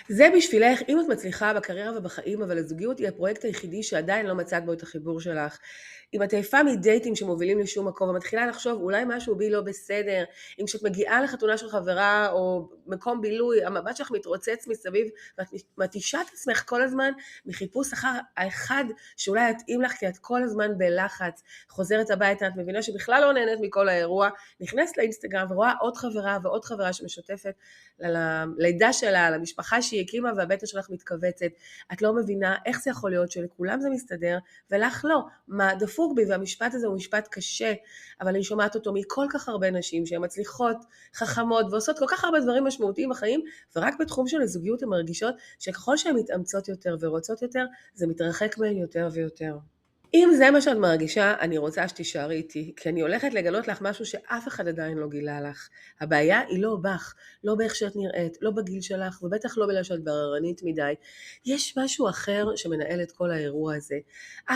זה בשבילך, אם את מצליחה בקריירה ובחיים, אבל הזוגיות היא הפרויקט היחידי שעדיין לא מצאת בו את החיבור שלך. אם את עייפה מדייטים שמובילים לשום מקום, ומתחילה לחשוב, אולי משהו בי לא בסדר, אם כשאת מגיעה לחתונה של חברה, או מקום בילוי, המבט שלך מתרוצץ מסביב, ואת מתישה את עצמך כל הזמן, מחיפוש אחר האחד, שאולי יתאים לך, כי את כל הזמן בלחץ, חוזרת הביתה, את מבינה שבכלל לא נהנית מכל האירוע, נכנסת לאינסטגרם, ורואה עוד חברה ועוד חברה שמשתפת ללידה שלה, למשפחה שהיא הקימה, והבטן שלך מתכווצת. את לא מבינה איך זה יכול להיות שלכולם זה מסתדר, ולך לא. מה דפוק בי, והמשפט הזה הוא משפט קשה, אבל אני שומעת אותו מכל כך הרבה נשים, שהן מצליחות, חכמות, ועושות כל כך הרבה דברים משמעותיים בחיים, ורק בתחום של הזוגיות הן מרגישות, שככל שהן מתאמצות יותר ורוצות יותר, זה מתרחק מהן יותר ויותר. אם זה מה שאת מרגישה, אני רוצה שתישארי איתי, כי אני הולכת לגלות לך משהו שאף אחד עדיין לא גילה לך. הבעיה היא לא בך, לא באיך שאת נראית, לא בגיל שלך, ובטח לא בגלל שאת בררנית מדי. יש משהו אחר שמנהל את כל האירוע הזה.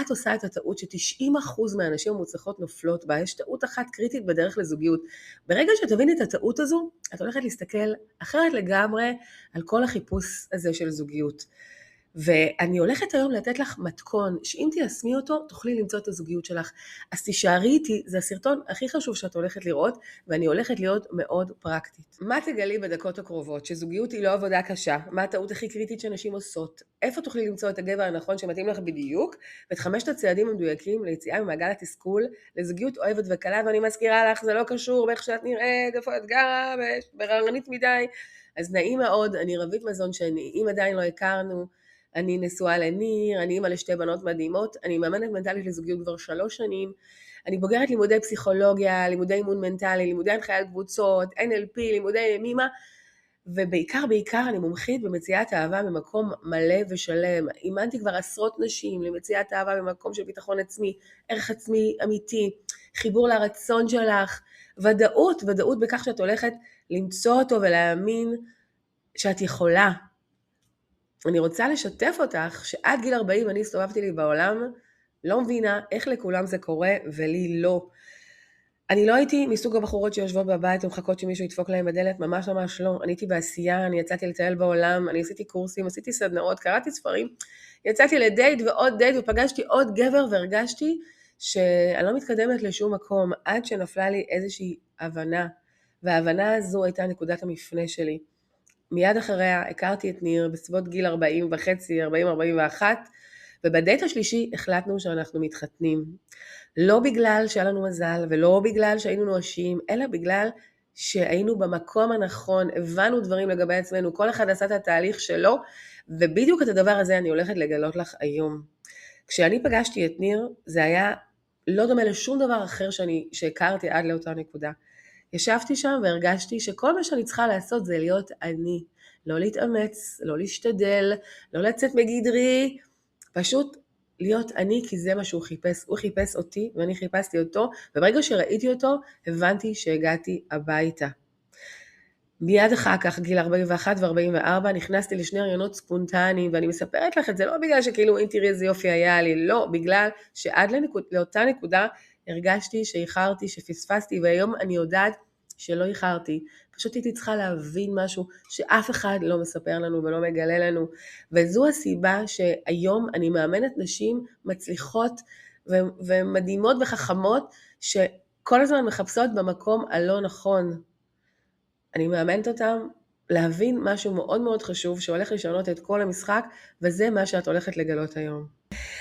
את עושה את הטעות ש90% מהנשים המוצלחות נופלות בה, יש טעות אחת קריטית בדרך לזוגיות. ברגע שתביני את הטעות הזו, את הולכת להסתכל אחרת לגמרי על כל החיפוש הזה של זוגיות. ואני הולכת היום לתת לך מתכון, שאם תיישמי אותו, תוכלי למצוא את הזוגיות שלך. אז תישארי איתי, זה הסרטון הכי חשוב שאת הולכת לראות, ואני הולכת להיות מאוד פרקטית. מה תגלי בדקות הקרובות? שזוגיות היא לא עבודה קשה, מה הטעות הכי קריטית שנשים עושות? איפה תוכלי למצוא את הגבר הנכון שמתאים לך בדיוק? ואת 5 הצעדים המדויקים ליציאה ממעגל התסכול, לזוגיות אוהבת וקלה, ואני מזכירה לך, זה לא קשור באיך שאת נראית, איפה את גרה, בררנית מדי. אז נעים מאוד, אני רבית מזון שני, אם עדיין לא הכרנו, אני נשואה לניר, אני אמא לשתי בנות מדהימות, אני מאמנת מנטלית לזוגיות כבר 3 שנים, אני בוגרת לימודי פסיכולוגיה, לימודי אימון מנטלי, לימודי הנחיית קבוצות, NLP, לימודי מימה, ובעיקר אני מומחית במציאת אהבה ממקום מלא ושלם. אימנתי כבר עשרות נשים למציאת אהבה במקום של ביטחון עצמי, ערך עצמי אמיתי, חיבור לרצון שלך, ודאות בכך שאת הולכת למצוא אותו ולהאמין שאת יכולה. אני רוצה לשתף אותך שעד גיל 40 אני הסתובבתי לי בעולם, לא מבינה איך לכולם זה קורה ולי לא. אני לא הייתי מסוג הבחורות שיושבות בבית ומחכות שמישהו ידפוק להם בדלת, ממש לא. אני הייתי בעשייה, אני יצאתי לטייל בעולם, אני עשיתי קורסים, עשיתי סדנאות, קראתי ספרים, יצאתי לדייט ועוד דייט ופגשתי עוד גבר והרגשתי שאני לא מתקדמת לשום מקום, עד שנפלה לי איזושהי הבנה, וההבנה הזו הייתה נקודת המפנה שלי. מיד אחריה הכרתי את ניר בסביבות גיל 40 וחצי, 40-41, ובדייט השלישי החלטנו שאנחנו מתחתנים. לא בגלל שהיה לנו מזל, ולא בגלל שהיינו נואשים, אלא בגלל שהיינו במקום הנכון, הבנו דברים לגבי עצמנו, כל אחד עשה את התהליך שלו, ובדיוק את הדבר הזה אני הולכת לגלות לך היום. כשאני פגשתי את ניר, זה היה לא דומה לשום דבר אחר שהכרתי עד לאותה נקודה. ישבתי שם והרגשתי שכל מה שאני צריכה לעשות זה להיות אני, לא להתאמץ, לא להשתדל, לא לצאת מגדרי, פשוט להיות אני, כי זה מה שהוא חיפש. הוא חיפש אותי ואני חיפשתי אותו, וברגע שראיתי אותו הבנתי שהגעתי הביתה. מיד אחר כך, גיל 41 ו-44, נכנסתי לשני הריונות ספונטניים, ואני מספרת לך את זה לא בגלל שכאילו אם תראי איזה יופי היה לי, לא, בגלל שעד לאותה נקודה הרגשתי שאיחרתי, שפספסתי, והיום אני יודעת שלא איחרתי, פשוט הייתי צריכה להבין משהו שאף אחד לא מספר לנו ולא מגלה לנו, וזו הסיבה שהיום אני מאמנת נשים מצליחות ומדהימות וחכמות, שכל הזמן מחפשות במקום הלא נכון. אני מאמנת אותם להבין משהו מאוד מאוד חשוב שהולך לשנות את כל המשחק, וזה מה שאת הולכת לגלות היום.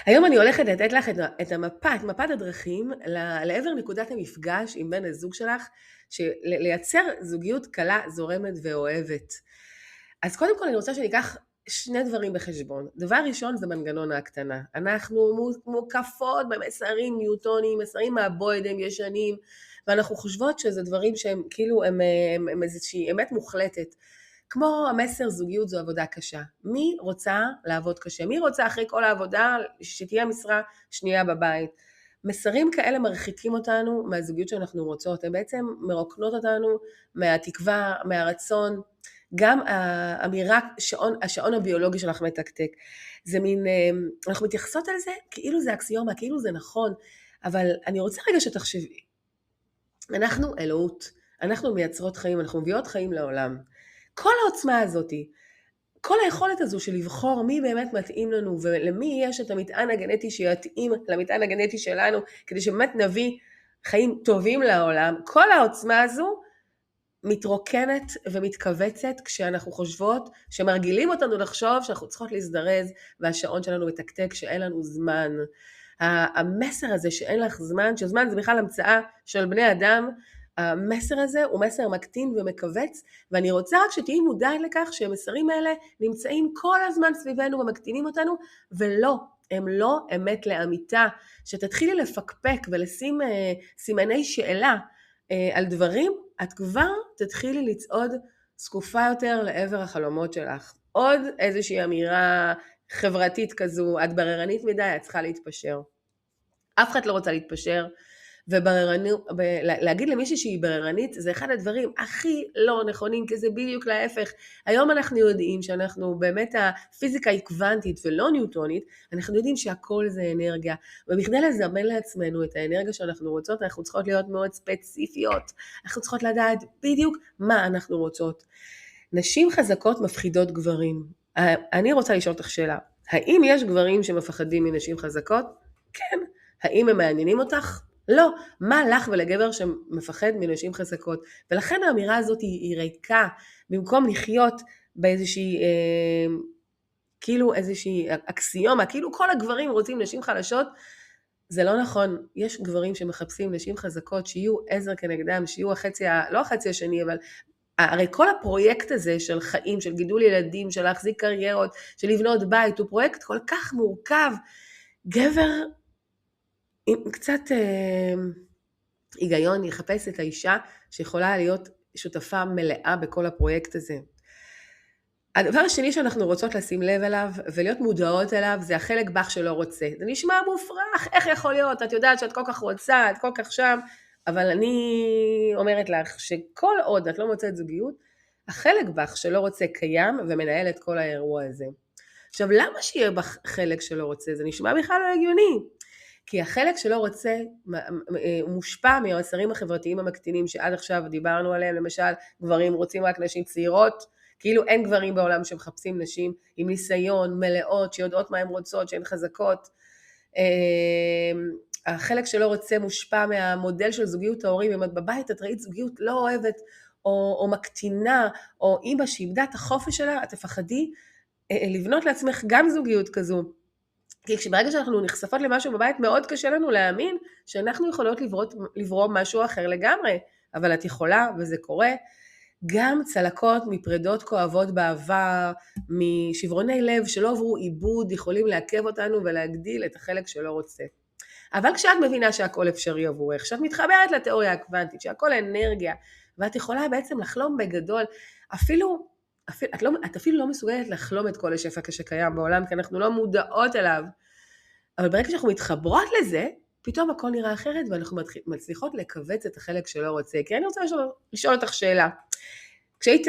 היום אני הולכת לתת לך את מפת הדרכים לעבר נקודת המפגש עם בן הזוג שלך, לייצר זוגיות קלה, זורמת ואוהבת. אז קודם כל אני רוצה שניקח 2 דברים בחשבון. דבר ראשון זה מנגנון ההקטנה. אנחנו מוקפות במסרים ניוטונים, מסרים מהבוידם ישנים, ואנחנו חושבות שזה דברים שהם כאילו הם איזושהי אמת מוחלטת. כמו המסר זוגיות זו עבודה קשה. מי רוצה לעבוד קשה? מי רוצה אחרי כל העבודה שתהיה משרה שנייה בבית? מסרים כאלה מרחיקים אותנו מהזוגיות שאנחנו רוצות. הם בעצם מרוקנות אותנו מהתקווה, מהרצון. גם האמירה, השעון הביולוגי שלך מתקתק. זה מין, אנחנו מתייחסות על זה כאילו זה אקסיומה, כאילו זה נכון, אבל אני רוצה רגע שתחשבי. אנחנו אלוהות, אנחנו מייצרות חיים, אנחנו מביאות חיים לעולם. כל העוצמה הזאת, כל היכולת הזו של לבחור מי באמת מתאים לנו, ולמי יש את המטען הגנטי שיתאים למטען הגנטי שלנו, כדי שבאמת נביא חיים טובים לעולם, כל העוצמה הזו מתרוקנת ומתכווצת כשאנחנו חושבות, שמרגילים אותנו לחשוב שאנחנו צריכות להזדרז, והשעון שלנו מתקתק שאין לנו זמן. המסר הזה שאין לך זמן, שזמן זה בכלל המצאה של בני אדם, המסר הזה הוא מסר מקטין ומכווץ, ואני רוצה רק שתהיי מודעת לכך שהמסרים האלה נמצאים כל הזמן סביבנו ומקטינים אותנו, ולא, הם לא אמת לאמיתה. שתתחילי לפקפק ולשים סימני שאלה על דברים, את כבר תתחילי לצעוד זקופה יותר לעבר החלומות שלך. עוד איזושהי אמירה חברתית כזו, את בררנית מדי, את צריכה להתפשר. אף אחד לא רוצה להתפשר, ולהגיד למישהי שהיא בררנית, זה אחד הדברים הכי לא נכונים, כי זה בדיוק להפך. היום אנחנו יודעים שאנחנו באמת הפיזיקה היא קוונטית ולא ניוטונית, אנחנו יודעים שהכל זה אנרגיה, ובכדי לזמן לעצמנו את האנרגיה שאנחנו רוצות, אנחנו צריכות להיות מאוד ספציפיות, אנחנו צריכות לדעת בדיוק מה אנחנו רוצות. נשים חזקות מפחידות גברים. אני רוצה לשאול אותך שאלה, האם יש גברים שמפחדים מנשים חזקות? כן. האם הם מעניינים אותך? לא. מה לך ולגבר שמפחד מנשים חזקות? ולכן האמירה הזאת היא ריקה, במקום לחיות באיזושהי, כאילו איזושהי אקסיומה, כאילו כל הגברים רוצים נשים חלשות, זה לא נכון. יש גברים שמחפשים נשים חזקות, שיהיו עזר כנגדם, שיהיו לא החצי השני, אבל הרי כל הפרויקט הזה של חיים, של גידול ילדים, של להחזיק קריירות, של לבנות בית, הוא פרויקט כל כך מורכב. גבר עם קצת היגיון יחפש את האישה שיכולה להיות שותפה מלאה בכל הפרויקט הזה. הדבר השני שאנחנו רוצות לשים לב אליו ולהיות מודעות אליו, זה החלק בך שלא רוצה. זה נשמע מופרך, איך יכול להיות? את יודעת שאת כל כך רוצה, את כל כך שם, אבל אני אומרת לך שכל עוד את לא מוצאת זוגיות, החלק בך שלא רוצה קיים ומנהל את כל האירוע הזה. עכשיו, למה שיהיה בך חלק שלא רוצה? זה נשמע בכלל לא הגיוני. כי החלק שלא רוצה הוא מושפע מהמסרים החברתיים המקטינים שעד עכשיו דיברנו עליהם, למשל גברים רוצים רק נשים צעירות, כאילו אין גברים בעולם שמחפשים נשים עם ניסיון, מלאות, שיודעות מה הן רוצות, שהן חזקות. החלק שלא רוצה מושפע מהמודל של זוגיות ההורים, אם את בבית את ראית זוגיות לא אוהבת או מקטינה, או אמא שאיבדה את החופש שלה, את תפחדי לבנות לעצמך גם זוגיות כזו. כי ברגע שאנחנו נחשפות למשהו בבית, מאוד קשה לנו להאמין שאנחנו יכולות לברוא משהו אחר לגמרי, אבל את יכולה וזה קורה. גם צלקות מפרדות כואבות בעבר, משברוני לב שלא עברו עיבוד, יכולים לעכב אותנו ולהגדיל את החלק שלא רוצה. אבל כשאת מבינה שהכל אפשרי עבורך, שאת מתחברת לתיאוריה הקוונטית, שהכל אנרגיה, ואת יכולה בעצם לחלום בגדול, את אפילו לא מסוגלת לחלום את כל השפע שקיים בעולם, כי אנחנו לא מודעות אליו, אבל ברגע שאנחנו מתחברות לזה, פתאום הכל נראה אחרת, ואנחנו מצליחות לקבץ את החלק שלא רוצה. כי אני רוצה לשאול אותך שאלה. כשהיית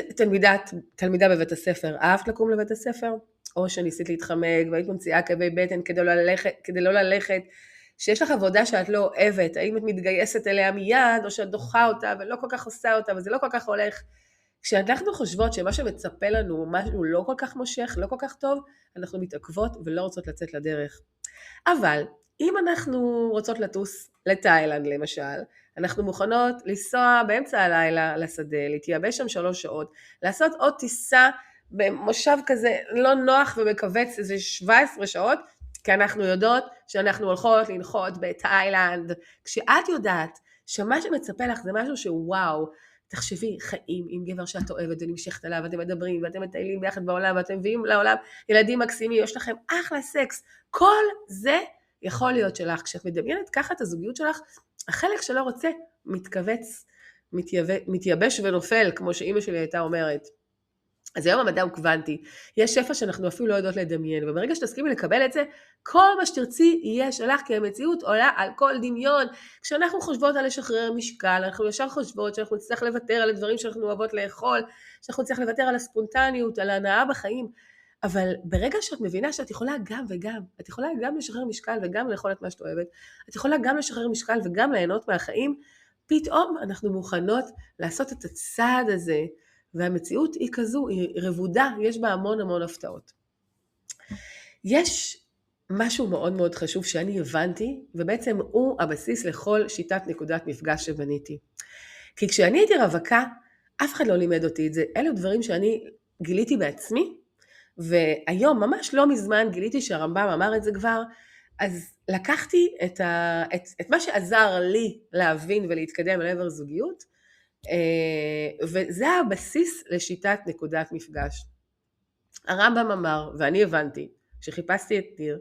תלמידה בבית הספר, אהבת לקום לבית הספר? או שניסית להתחמק, והיית ממציאה כאבי בטן כדי לא ללכת, שיש לך עבודה שאת לא אוהבת, האם את מתגייסת אליה מיד, או שאת דוחה אותה, ולא כל כך עושה אותה, וזה לא כל כך הולך. כשאנחנו חושבות שמה שמצפה לנו, משהו לא כל כך מושך, לא כל כך טוב, אנחנו מתעכבות ולא רוצות לצאת לדרך. אבל אם אנחנו רוצות לטוס לתאילנד למשל, אנחנו מוכנות לנסוע באמצע הלילה לשדה, להתייבש שם 3 שעות, לעשות עוד טיסה במושב כזה לא נוח ומכווץ איזה 17 שעות, כי אנחנו יודעות שאנחנו הולכות לנחות בתאילנד. כשאת יודעת שמה שמצפה לך זה משהו שוואו, תחשבי חיים עם גבר שאת אוהבת ונמשכת עליו, ואתם מדברים ואתם מטיילים ביחד בעולם, ואתם מביאים לעולם ילדים מקסימים, יש לכם אחלה סקס, כל זה יכול להיות שלך. כשאת מדמיינת ככה את הזוגיות שלך, החלק שלא רוצה מתכווץ, מתייבש ונופל, כמו שאימא שלי הייתה אומרת. אז היום המדע הוא קוונטי, יש שפע שאנחנו אפילו לא יודעות לדמיין, וברגע שתסכימי לקבל את זה, כל מה שתרצי יהיה שלך, כי המציאות עולה על כל דמיון. כשאנחנו חושבות על לשחרר משקל, אנחנו ישר חושבות שאנחנו נצטרך לוותר על הדברים שאנחנו אוהבות לאכול, שאנחנו נצטרך לוותר על הספונטניות, על ההנאה בחיים, אבל ברגע שאת מבינה שאת יכולה גם וגם, את יכולה גם לשחרר משקל וגם לאכול את מה שאת אוהבת, את יכולה גם לשחרר משקל וגם ליהנות מהחיים, פתאום אנחנו מוכנות לעשות את הצעד הזה, והמציאות היא כזו, היא רבודה, יש בה המון המון הפתעות. יש משהו מאוד מאוד חשוב שאני הבנתי, ובעצם הוא הבסיס לכל שיטת נקודת מפגש שבניתי. כי כשאני הייתי רווקה, אף אחד לא לימד אותי את זה. אלו דברים שאני גיליתי בעצמי, והיום, ממש לא מזמן, גיליתי שהרמב"ם אמר את זה כבר, אז לקחתי את מה שעזר לי להבין ולהתקדם לעבר זוגיות, וזה הבסיס לשיטת נקודת מפגש. הרמב"ם אמר, ואני הבנתי, כשחיפשתי את ניר,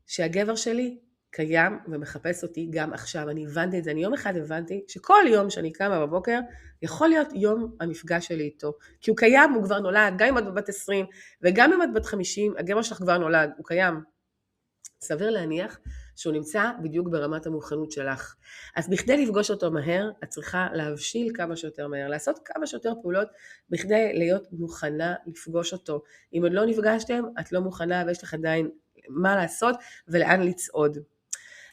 שהגבר שלי קיים ומחפש אותי גם עכשיו. אני הבנתי את זה, אני יום אחד הבנתי שכל יום שאני קמה בבוקר, יכול להיות יום המפגש שלי איתו. כי הוא קיים, הוא כבר נולד, גם אם את בת 20 וגם אם את בת 50, הגבר שלך כבר נולד, הוא קיים. סביר להניח שהוא נמצא בדיוק ברמת המוכנות שלך. אז בכדי לפגוש אותו מהר, את צריכה להבשיל כמה שיותר מהר, לעשות כמה שיותר פעולות בכדי להיות מוכנה לפגוש אותו. אם עוד לא נפגשתם, את לא מוכנה ויש לך עדיין מה לעשות ולאן לצעוד.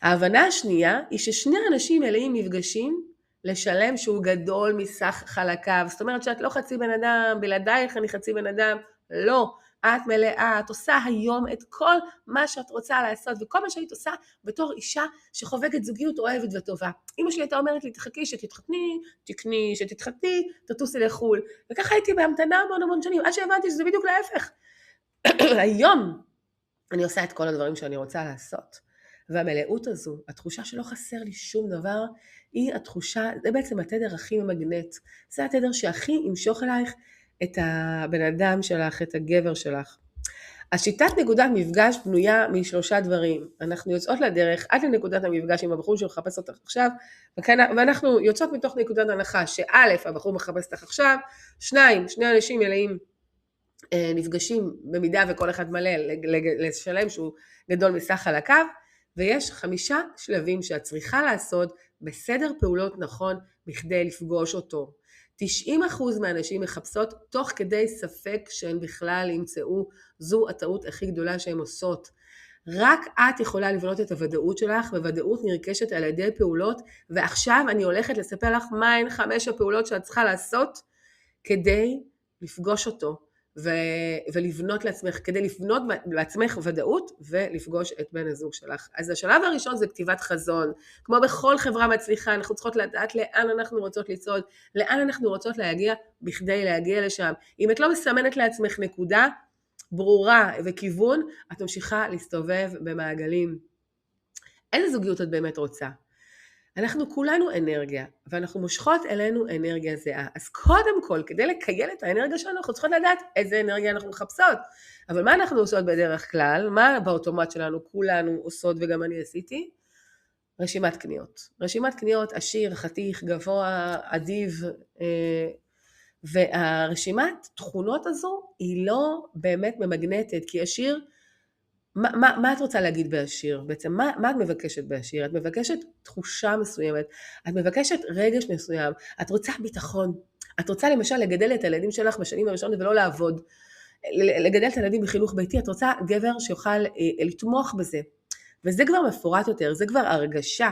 ההבנה השנייה היא ששני אנשים מלאים נפגשים לשלם שהוא גדול מסך חלקיו. זאת אומרת שאת לא חצי בן אדם, בלעדייך אני חצי בן אדם, לא. את מלאה, את עושה היום את כל מה שאת רוצה לעשות, וכל מה שהיית עושה בתור אישה שחובגת זוגיות אוהבת וטובה. אמא שלי הייתה אומרת לי, תחכי שתתחתני, תקני, שתתחתני, תטוסי לחול. וככה הייתי בהמתנה המון המון שנים, עד שהבנתי שזה בדיוק להפך. היום אני עושה את כל הדברים שאני רוצה לעשות. והמלאות הזו, התחושה שלא חסר לי שום דבר, היא התחושה, זה בעצם התדר הכי ממגנט. זה התדר שהכי ימשוך אלייך את הבן אדם שלך, את הגבר שלך. השיטת נקודת מפגש בנויה משלושה דברים. אנחנו יוצאות לדרך עד לנקודת המפגש עם הבחור שמחפש אותך עכשיו, ואנחנו יוצאות מתוך נקודת הנחה שא', הבחור מחפש אותך עכשיו, שני אנשים מלאים נפגשים במידה וכל אחד מלא לשלם שהוא גדול מסך חלקיו, ויש 5 שלבים שאת צריכה לעשות בסדר פעולות נכון בכדי לפגוש אותו. 90% מהנשים מחפשות תוך כדי ספק שהן בכלל ימצאו, זו הטעות הכי גדולה שהן עושות. רק את יכולה לבנות את הוודאות שלך, וודאות נרכשת על ידי פעולות, ועכשיו אני הולכת לספר לך מהן 5 הפעולות שאת צריכה לעשות כדי לפגוש אותו. ולבנות לעצמך, כדי לבנות לעצמך ודאות ולפגוש את בן הזוג שלך. אז השלב הראשון זה כתיבת חזון. כמו בכל חברה מצליחה, אנחנו צריכות לדעת לאן אנחנו רוצות לצעוד, לאן אנחנו רוצות להגיע בכדי להגיע לשם. אם את לא מסמנת לעצמך נקודה ברורה וכיוון, את ממשיכה להסתובב במעגלים. איזה זוגיות את באמת רוצה? אנחנו כולנו אנרגיה, ואנחנו מושכות אלינו אנרגיה זהה. אז קודם כל, כדי לקייל את האנרגיה שלנו, אנחנו צריכות לדעת איזה אנרגיה אנחנו מחפשות. אבל מה אנחנו עושות בדרך כלל? מה באוטומט שלנו כולנו עושות, וגם אני עשיתי? רשימת קניות. רשימת קניות, עשיר, חתיך, גבוה, אדיב, והרשימת תכונות הזו היא לא באמת ממגנטת, כי עשיר, מה את רוצה להגיד בעשיר? בעצם מה את מבקשת בעשיר? את מבקשת תחושה מסוימת, את מבקשת רגש מסוים, את רוצה ביטחון, את רוצה למשל לגדל את הילדים שלך בשנים הראשונות ולא לעבוד, לגדל את הילדים בחינוך ביתי, את רוצה גבר שיוכל לתמוך בזה, וזה כבר מפורט יותר, זה כבר הרגשה.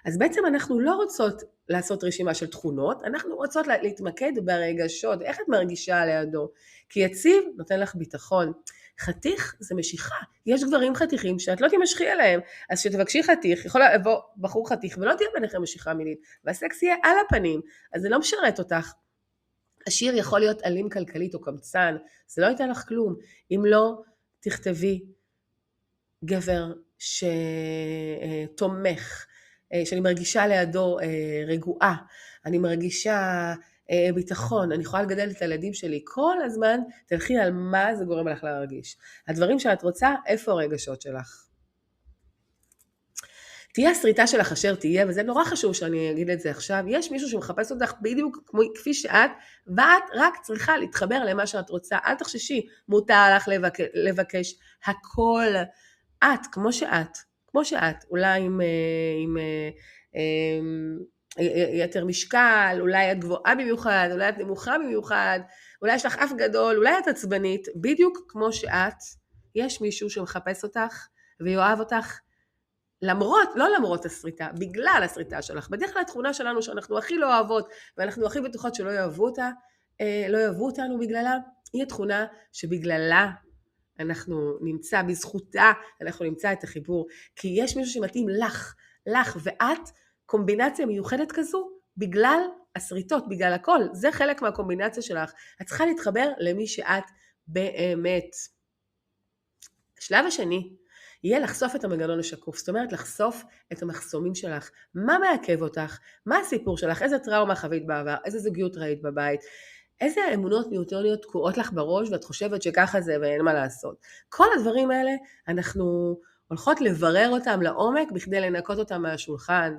אז בעצם אנחנו לא רוצות לעשות רשימה של תכונות, אנחנו רוצות להתמקד ברגשות, איך את מרגישה לידו, כי יציב נותן לך ביטחון. חתיך זה משיכה, יש גברים חתיכים שאת לא תמשכי עליהם, אז שתבקשי חתיך, יכול לבוא בחור חתיך ולא תהיה ביניכם משיכה מינית, והסקס יהיה על הפנים, אז זה לא משרת אותך. עשיר יכול להיות אלים כלכלית או קמצן, זה לא ייתן לך כלום, אם לא תכתבי גבר שתומך, שאני מרגישה לידו רגועה, אני מרגישה ביטחון, אני יכולה לגדל את הילדים שלי, כל הזמן תלכי על מה זה גורם לך להרגיש. הדברים שאת רוצה, איפה הרגשות שלך? תהיה הסריטה שלך אשר תהיה, וזה נורא חשוב שאני אגיד את זה עכשיו, יש מישהו שמחפש אותך בדיוק כפי שאת, ואת רק צריכה להתחבר למה שאת רוצה, אל תחששי, מותר לך לבקש הכל, את, כמו שאת, אולי עם יותר משקל, אולי את גבוהה במיוחד, אולי את נמוכה במיוחד, אולי יש לך אף גדול, אולי את עצבנית, בדיוק כמו שאת, יש מישהו שמחפש אותך ויואב אותך, לא למרות הסריטה, בגלל הסריטה שלך. בדרך כלל התכונה שלנו שאנחנו הכי לא אוהבות, ואנחנו הכי בטוחות שלא יאהבו אותה, לא יאהבו אותנו בגללה, היא התכונה שבגללה אנחנו נמצא, בזכותה אנחנו נמצא את החיבור, כי יש מישהו שמתאים לך ואת, קומבינציה מיוחדת כזו, בגלל הסריטות, בגלל הכל, זה חלק מהקומבינציה שלך, את צריכה להתחבר למי שאת באמת. השלב השני, יהיה לחשוף את המנגנון השקוף, זאת אומרת לחשוף את המחסומים שלך, מה מעכב אותך, מה הסיפור שלך, איזה טראומה חווית בעבר, איזה זוגיות ראית בבית, איזה אמונות ניוטרוניות תקועות לך בראש ואת חושבת שככה זה ואין מה לעשות. כל הדברים האלה אנחנו הולכות לברר אותם לעומק בכדי לנקות אותם מהשולחן.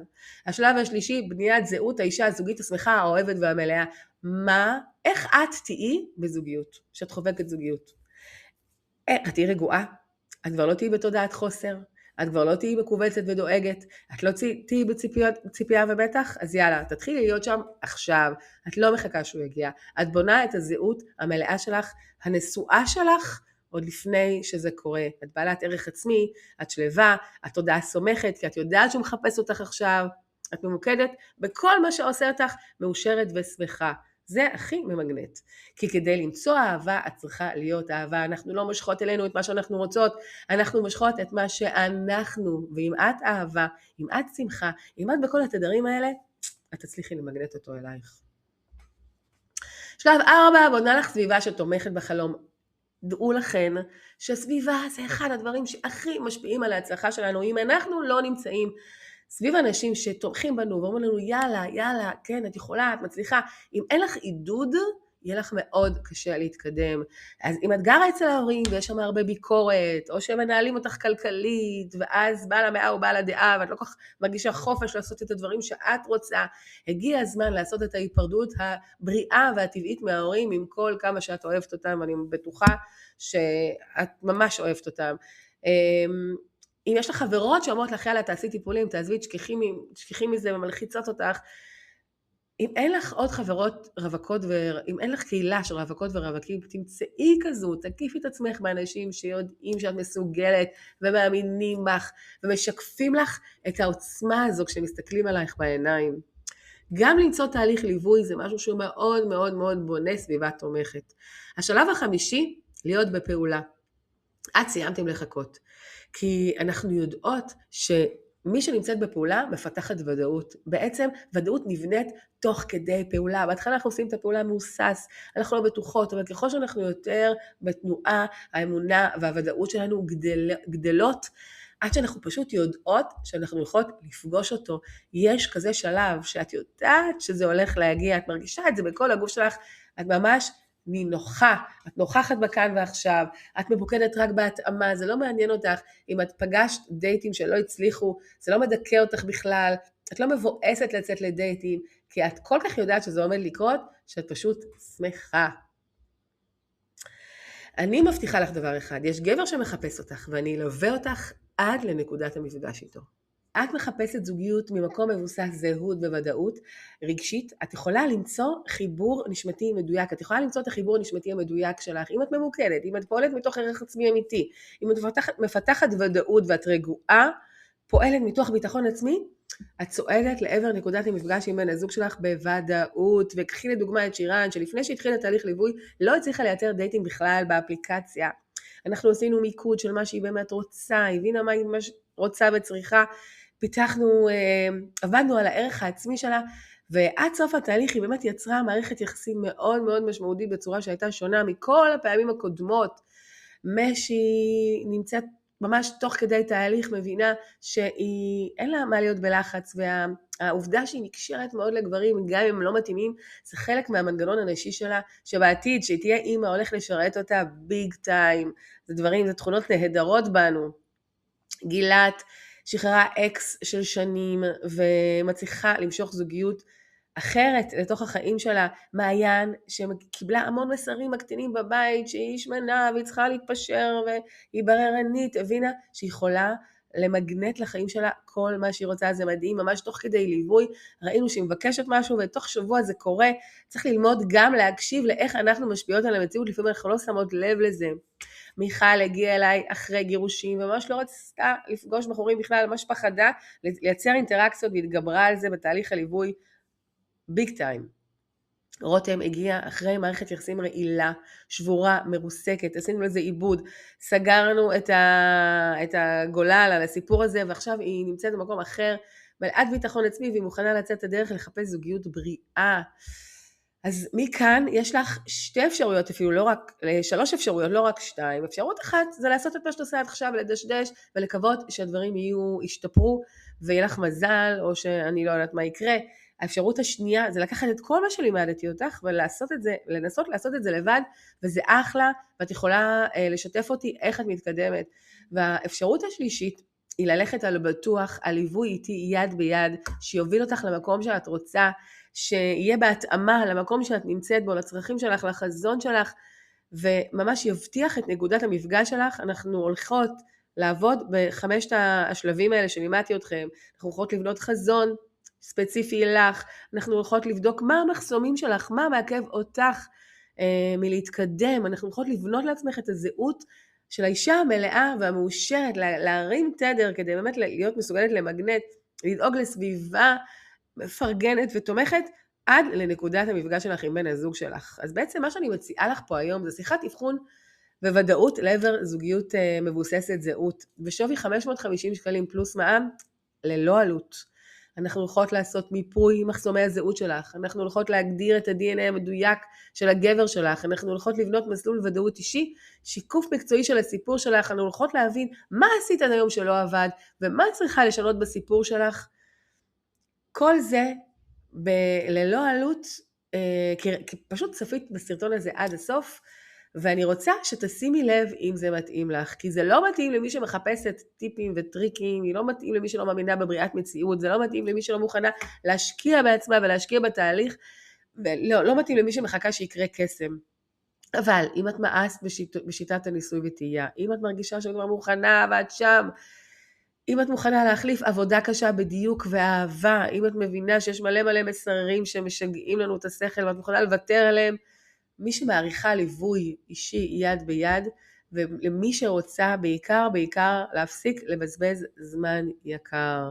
השלב השלישי, בניית זהות האישה הזוגית השמחה, האוהבת והמלאה. איך את תהיי בזוגיות, שאת חובקת זוגיות? את תהיי רגועה, את כבר לא תהיי בתודעת חוסר, את כבר לא תהיי מקובצת ודואגת, את לא תהיי בציפייה ובטח, אז יאללה, תתחילי להיות שם עכשיו, את לא מחכה שהוא יגיע, את בונה את הזהות המלאה שלך, הנשואה שלך, עוד לפני שזה קורה, את בעלת ערך עצמי, את שלווה, את תודעה סומכת, כי את יודעת שהוא מחפש אותך עכשיו, את ממוקדת בכל מה שעושה אותך מאושרת ושמחה. זה הכי ממגנט. כי כדי למצוא אהבה, את צריכה להיות אהבה. אנחנו לא מושכות אלינו את מה שאנחנו רוצות, אנחנו מושכות את מה שאנחנו. ואם את אהבה, אם את שמחה, אם את בכל התדרים האלה, את תצליחי למגנט אותו אלייך. שלב 4, בונה לך סביבה שתומכת בחלום. דעו לכן שסביבה זה אחד הדברים שהכי משפיעים על ההצלחה שלנו. אם אנחנו לא נמצאים סביב אנשים שתומכים בנו ואומרים לנו יאללה, כן, את יכולה, את מצליחה, אם אין לך עידוד, יהיה לך מאוד קשה להתקדם. אז אם את גרה אצל ההורים ויש שם הרבה ביקורת, או שהם מנהלים אותך כלכלית, ואז בעל המאה או בעל הדעה, ואת לא כך מרגישה חופש לעשות את הדברים שאת רוצה, הגיע הזמן לעשות את ההיפרדות הבריאה והטבעית מההורים, עם כל כמה שאת אוהבת אותם, ואני בטוחה שאת ממש אוהבת אותם. אם יש לך חברות שאומרות לך, יאללה, תעשי טיפולים, תעזבי, תשכחי מזה ומלחיצות אותך, אם אין לך עוד חברות רווקות, אם אין לך קהילה של רווקות ורווקים, תמצאי כזו, תקיפי את עצמך באנשים שיודעים שאת מסוגלת ומאמינים בך, ומשקפים לך את העוצמה הזו כשמסתכלים עלייך בעיניים. גם למצוא תהליך ליווי זה משהו שהוא מאוד מאוד מאוד בונה סביבה תומכת. השלב החמישי, להיות בפעולה. את סיימתם לחכות. כי אנחנו יודעות שמי שנמצאת בפעולה מפתחת ודאות. בעצם ודאות נבנית תוך כדי פעולה. בהתחלה אנחנו עושים את הפעולה מאוסס, אנחנו לא בטוחות, אבל ככל שאנחנו יותר בתנועה, האמונה והוודאות שלנו גדלות, עד שאנחנו פשוט יודעות שאנחנו יכולות לפגוש אותו. יש כזה שלב שאת יודעת שזה הולך להגיע, את מרגישה את זה בכל הגוף שלך, את ממש נינוחה, את נוכחת בכאן ועכשיו, את מבוקדת רק בהתאמה, זה לא מעניין אותך אם את פגשת דייטים שלא הצליחו, זה לא מדכא אותך בכלל, את לא מבואסת לצאת לדייטים, כי את כל כך יודעת שזה עומד לקרות, שאת פשוט שמחה. אני מבטיחה לך דבר אחד, יש גבר שמחפש אותך, ואני אלווה אותך עד לנקודת המפגש איתו. את מחפשת זוגיות ממקום מבוסס זהות וודאות רגשית, את יכולה למצוא חיבור נשמתי מדויק, את יכולה למצוא את החיבור הנשמתי המדויק שלך, אם את ממוקדת, אם את פועלת מתוך ערך עצמי אמיתי, אם את מפתחת ודאות ואת רגועה, פועלת מתוך ביטחון עצמי, את צועדת לעבר נקודת המפגש עם בן הזוג שלך בוודאות. וקחי לדוגמה את שירן, שלפני שהתחיל את תהליך ליווי, לא הצליחה לייצר דייטים בכלל באפליקציה. אנחנו עשינו מיקוד של מה שהיא באמת רוצה, הבינה מה היא רוצה וצריכה, פיתחנו, עבדנו על הערך העצמי שלה, ועד סוף התהליך היא באמת יצרה מערכת יחסים מאוד מאוד משמעותית בצורה שהייתה שונה מכל הפעמים הקודמות. משהיא נמצאת ממש תוך כדי תהליך מבינה שאין לה מה להיות בלחץ, והעובדה שהיא נקשרת מאוד לגברים, גם אם הם לא מתאימים, זה חלק מהמנגנון הנשי שלה, שבעתיד שהיא תהיה אימא הולך לשרת אותה ביג טיים, זה תכונות נהדרות בנו. גילת שחררה אקס של שנים ומצליחה למשוך זוגיות אחרת לתוך החיים שלה. מעיין שקיבלה המון מסרים מקטינים בבית שהיא שמנה והיא צריכה להתפשר והיא בררנית, הבינה שהיא יכולה למגנט לחיים שלה כל מה שהיא רוצה. זה מדהים, ממש תוך כדי ליווי ראינו שהיא מבקשת משהו ותוך שבוע זה קורה. צריך ללמוד גם להקשיב לאיך אנחנו משפיעות על המציאות, לפעמים אנחנו לא שמות לב לזה. מיכל הגיעה אליי אחרי גירושים, וממש לא רצתה לפגוש בחורים בכלל, ממש פחדה לייצר אינטראקציות, והתגברה על זה בתהליך הליווי ביג טיים. רותם הגיע אחרי מערכת יחסים רעילה, שבורה, מרוסקת, עשינו לזה עיבוד, סגרנו את הגולל על הסיפור הזה, ועכשיו היא נמצאת במקום אחר, מלאת ביטחון עצמי, והיא מוכנה לצאת הדרך לחפש זוגיות בריאה. אז מכאן יש לך 2 אפשרויות אפילו, 3 אפשרויות, לא רק 2. אפשרות אחת זה לעשות את מה שאת עושה עד עכשיו, לדשדש ולקוות שהדברים ישתפרו ויהיה לך מזל, או שאני לא יודעת מה יקרה. האפשרות השנייה זה לקחת את כל מה שלימדתי אותך ולעשות את זה, לנסות לעשות את זה לבד, וזה אחלה, ואת יכולה לשתף אותי איך את מתקדמת. והאפשרות השלישית היא ללכת על בטוח, על ליווי איתי יד ביד, שיוביל אותך למקום שאת רוצה, שיהיה בהתאמה למקום שאת נמצאת בו, לצרכים שלך, לחזון שלך, וממש יבטיח את נקודת המפגש שלך. אנחנו הולכות לעבוד ב5 השלבים האלה שלימדתי אתכם, אנחנו הולכות לבנות חזון ספציפי לך, אנחנו הולכות לבדוק מה המחסומים שלך, מה מעכב אותך מלהתקדם, אנחנו הולכות לבנות לעצמך את הזהות של האישה המלאה והמאושרת, להרים תדר כדי באמת להיות מסוגלת למגנט, לדאוג לסביבה מפרגנת ותומכת, עד לנקודת המפגש שלך עם בן הזוג שלך. אז בעצם מה שאני מציעה לך פה היום, זה שיחת אבחון בוודאות לעבר זוגיות מבוססת זהות, בשווי 550 שקלים פלוס מע"מ, ללא עלות. אנחנו הולכות לעשות מיפוי מחסומי הזהות שלך, אנחנו הולכות להגדיר את ה-DNA המדויק של הגבר שלך, אנחנו הולכות לבנות מסלול ודאות אישי, שיקוף מקצועי של הסיפור שלך, אנחנו הולכות להבין מה עשית עד היום שלא עבד, ומה צריכה לשנות בסיפור שלך. כל זה ללא עלות, כי פשוט צפית בסרטון הזה עד הסוף, ואני רוצה שתשימי לב אם זה מתאים לך, כי זה לא מתאים למי שמחפשת טיפים וטריקים, היא לא מתאים למי שלא מאמינה בבריאת מציאות, זה לא מתאים למי שלא מוכנה להשקיע בעצמה ולהשקיע בתהליך, ולא מתאים למי שמחכה שיקרה קסם. אבל אם את מאסת בשיטת הניסוי וטעייה, אם את מרגישה שאת כבר מוכנה ואת שם, אם את מוכנה להחליף עבודה קשה בדיוק ואהבה, אם את מבינה שיש מלא מסרים שמשגעים לנו את השכל ואת מוכנה לוותר עליהם, מי שמעריכה ליווי אישי יד ביד, ולמי שרוצה בעיקר להפסיק לבזבז זמן יקר.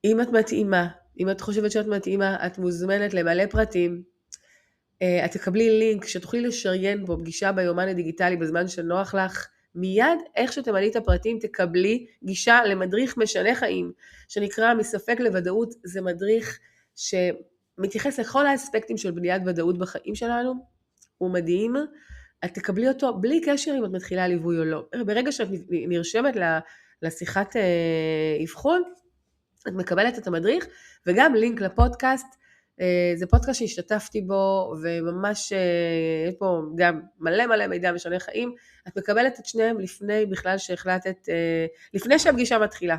אם את מתאימה, אם את חושבת שאת מתאימה, את מוזמנת למלא פרטים, את תקבלי לינק שתוכלי לשריין בו פגישה ביומן הדיגיטלי בזמן שנוח לך, מיד איך שתמלאי את הפרטים תקבלי גישה למדריך משנה חיים, שנקרא מספק לוודאות. זה מדריך שמתייחס לכל האספקטים של בניית ודאות בחיים שלנו, הוא מדהים, את תקבלי אותו בלי קשר אם את מתחילה ליווי או לא. ברגע שאת נרשמת לשיחת אבחון, את מקבלת את המדריך וגם לינק לפודקאסט. זה פודקאסט שהשתתפתי בו, וממש יש פה גם מלא מידע משנה חיים. את מקבלת את שניהם לפני בכלל שהחלטת, לפני שהפגישה מתחילה.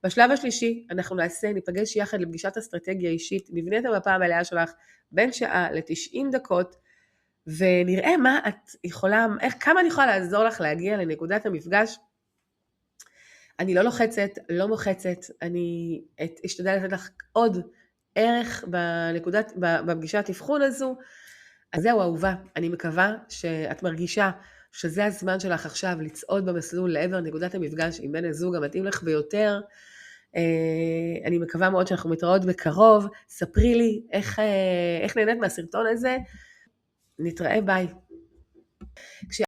בשלב השלישי אנחנו ניפגש יחד לפגישת אסטרטגיה אישית, נבנה את המפה המלאה שלך בין שעה ל-90 דקות, ונראה מה את יכולה, כמה אני יכולה לעזור לך להגיע לנקודת המפגש. אני לא לוחצת, לא מוחצת, אני אשתדל לתת לך עוד ערך בפגישת אבחון הזו. אז זהו אהובה, אני מקווה שאת מרגישה שזה הזמן שלך עכשיו לצעוד במסלול לעבר נקודת המפגש עם בן הזוג המתאים לך ביותר. אני מקווה מאוד שאנחנו מתראות בקרוב, ספרי לי איך נהנית מהסרטון הזה, נתראה, ביי.